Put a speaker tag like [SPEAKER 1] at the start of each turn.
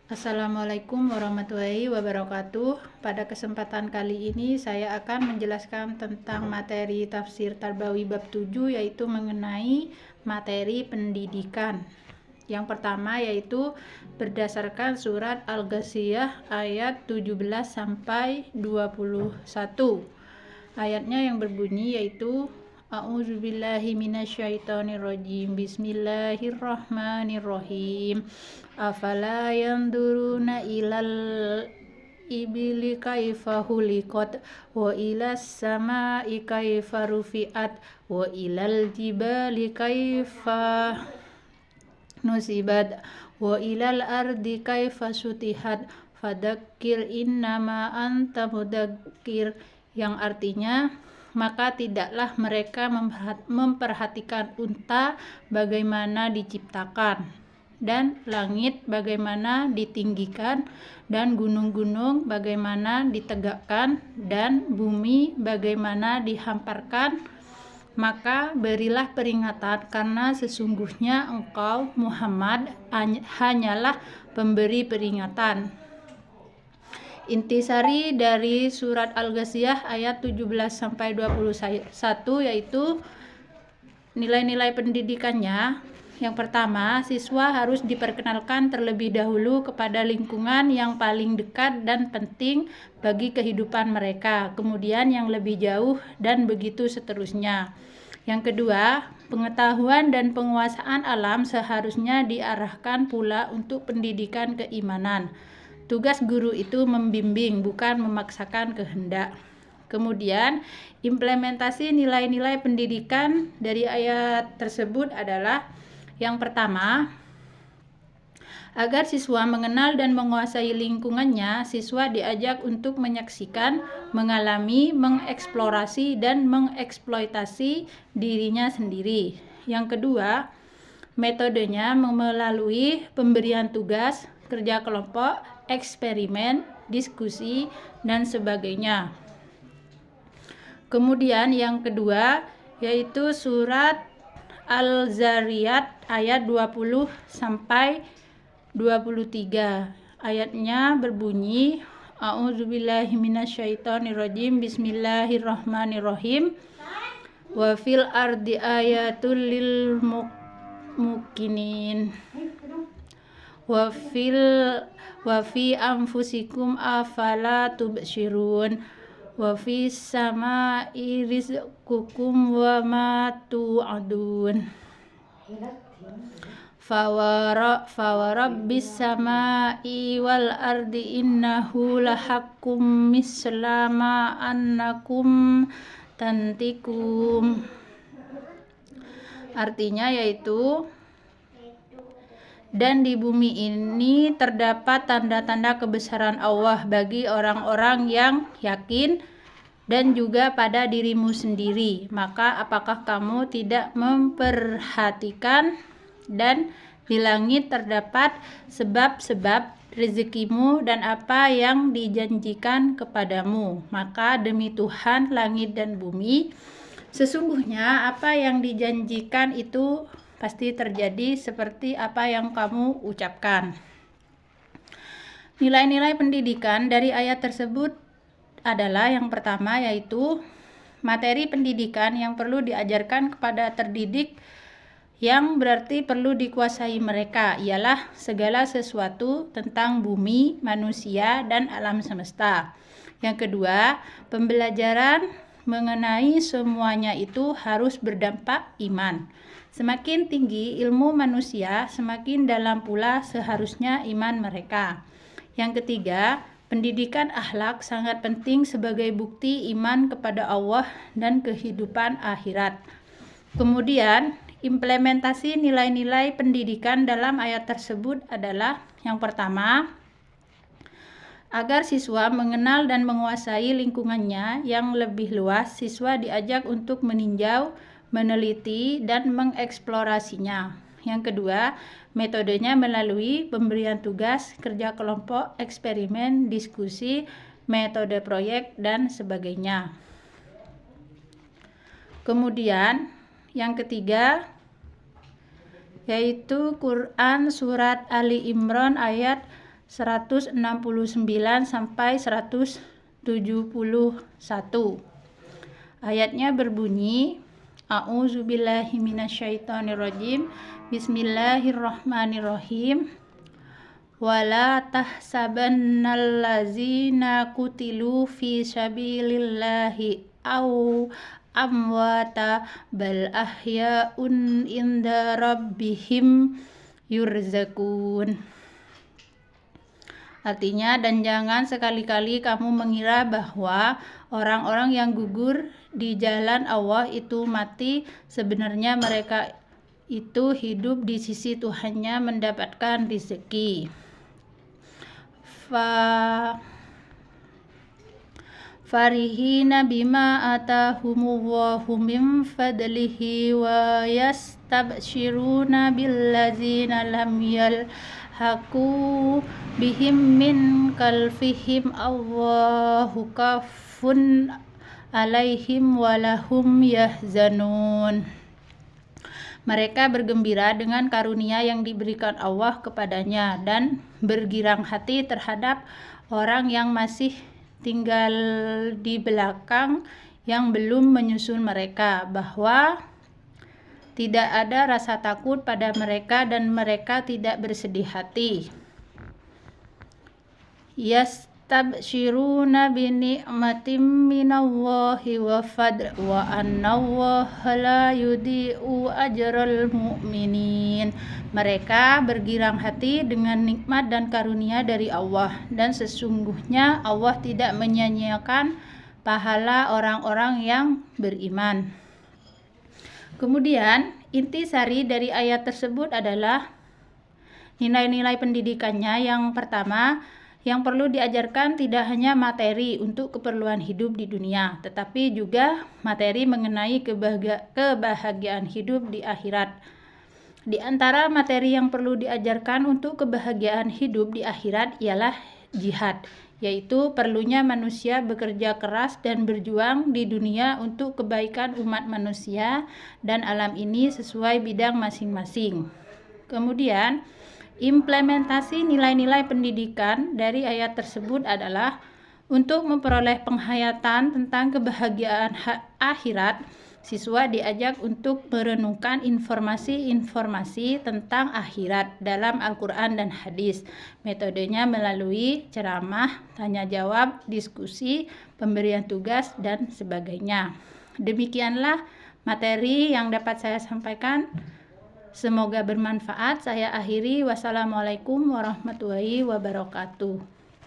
[SPEAKER 1] Assalamualaikum warahmatullahi wabarakatuh. Pada kesempatan kali ini saya akan menjelaskan tentang materi tafsir Tarbawi bab 7, yaitu mengenai materi pendidikan. Yang pertama yaitu berdasarkan surat Al-Ghasyiyah ayat 17 sampai 21. Ayatnya yang berbunyi yaitu A'udzubillahi minasyaitonirrajim. Bismillahirrahmanirrahim. Afala yanduruna ilal ibili kaifa huliqat wa ilas samai kaifa rufi'at wa ilal jibali kaifa nusibat wa ilal ardi kaifa sutihat fadzakir innama anta mudzakir, yang artinya maka tidaklah mereka memperhatikan unta bagaimana diciptakan, dan langit bagaimana ditinggikan, dan gunung-gunung bagaimana ditegakkan, dan bumi bagaimana dihamparkan. Maka berilah peringatan, karena sesungguhnya engkau Muhammad hanyalah pemberi peringatan. Intisari dari surat Al-Ghasyiyah ayat 17 sampai 21 yaitu nilai-nilai pendidikannya. Yang pertama, siswa harus diperkenalkan terlebih dahulu kepada lingkungan yang paling dekat dan penting bagi kehidupan mereka, kemudian yang lebih jauh, dan begitu seterusnya. Yang kedua, pengetahuan dan penguasaan alam seharusnya diarahkan pula untuk pendidikan keimanan. Tugas guru itu membimbing, bukan memaksakan kehendak. Kemudian, implementasi nilai-nilai pendidikan dari ayat tersebut adalah yang pertama, agar siswa mengenal dan menguasai lingkungannya, siswa diajak untuk menyaksikan, mengalami, mengeksplorasi, dan mengeksploitasi dirinya sendiri. Yang kedua, metodenya melalui pemberian tugas, kerja kelompok, eksperimen, diskusi, dan sebagainya. Kemudian yang kedua yaitu surat Al-Zariyat ayat 20 sampai 23. Ayatnya berbunyi A'udzubillahi minasyaitonirrajim. Bismillahirrahmanirrahim. Wa fil ardi ayatul lil mukminin. Wa fi anfusikum afala tubsirun. Wa fi samai rizqukum wa ma tu'adun. Fawarabbis samai wal ardi innahu lahaqqum mislama annakum tantikum. Artinya yaitu, dan di bumi ini terdapat tanda-tanda kebesaran Allah bagi orang-orang yang yakin, dan juga pada dirimu sendiri. Maka apakah kamu tidak memperhatikan, dan di langit terdapat sebab-sebab rezekimu dan apa yang dijanjikan kepadamu. Maka demi Tuhan langit dan bumi, sesungguhnya apa yang dijanjikan itu pasti terjadi seperti apa yang kamu ucapkan. Nilai-nilai pendidikan dari ayat tersebut adalah yang pertama yaitu materi pendidikan yang perlu diajarkan kepada terdidik, yang berarti perlu dikuasai mereka, ialah segala sesuatu tentang bumi, manusia, dan alam semesta. Yang kedua, pembelajaran mengenai semuanya itu harus berdampak iman. Semakin tinggi ilmu manusia, semakin dalam pula seharusnya iman mereka. Yang ketiga, pendidikan akhlak sangat penting sebagai bukti iman kepada Allah dan kehidupan akhirat. Kemudian, implementasi nilai-nilai pendidikan dalam ayat tersebut adalah yang pertama, agar siswa mengenal dan menguasai lingkungannya yang lebih luas, siswa diajak untuk meninjau, meneliti, dan mengeksplorasinya. Yang kedua, metodenya melalui pemberian tugas, kerja kelompok, eksperimen, diskusi, metode proyek, dan sebagainya. Kemudian, yang ketiga, yaitu Quran Surat Ali Imran ayat 169 sampai 171. Ayatnya berbunyi, A'udzubillahi minasyaitonirrajim. Bismillahirrahmanirrahim. Wala tahsabannallazina kutilu fi sabilillahi au amwata bal ahya'un inda rabbihim yurzakun. Artinya, dan jangan sekali-kali kamu mengira bahwa orang-orang yang gugur di jalan Allah itu mati. Sebenarnya mereka itu hidup di sisi Tuhannya mendapatkan rezeki. Farihina bima atahumullahu min fadlihi wa yastabshiruna billazina lam yalhaqu bihim min kalfihim Allahu kafun alaihim walahum yahzanun. Mereka bergembira dengan karunia yang diberikan Allah kepadanya dan bergirang hati terhadap orang yang masih tinggal di belakang yang belum menyusul mereka, bahwa tidak ada rasa takut pada mereka dan mereka tidak bersedih hati. Yastabshiruna bini'matin minallahi wa fadl wa annallaha la yudhi'u ajral mu'minin. Mereka bergirang hati dengan nikmat dan karunia dari Allah, dan sesungguhnya Allah tidak menyia-nyiakan pahala orang-orang yang beriman. Kemudian intisari dari ayat tersebut adalah nilai-nilai pendidikannya. Yang pertama, yang perlu diajarkan tidak hanya materi untuk keperluan hidup di dunia, tetapi juga materi mengenai kebahagiaan hidup di akhirat. Di antara materi yang perlu diajarkan untuk kebahagiaan hidup di akhirat ialah jihad, yaitu perlunya manusia bekerja keras dan berjuang di dunia untuk kebaikan umat manusia dan alam ini sesuai bidang masing-masing. Kemudian, implementasi nilai-nilai pendidikan dari ayat tersebut adalah untuk memperoleh penghayatan tentang kebahagiaan akhirat. Siswa diajak untuk merenungkan informasi-informasi tentang akhirat dalam Al-Quran dan hadis. Metodenya melalui ceramah, tanya jawab, diskusi, pemberian tugas, dan sebagainya. Demikianlah materi yang dapat saya sampaikan. Semoga bermanfaat. Saya akhiri. Wassalamualaikum warahmatullahi wabarakatuh.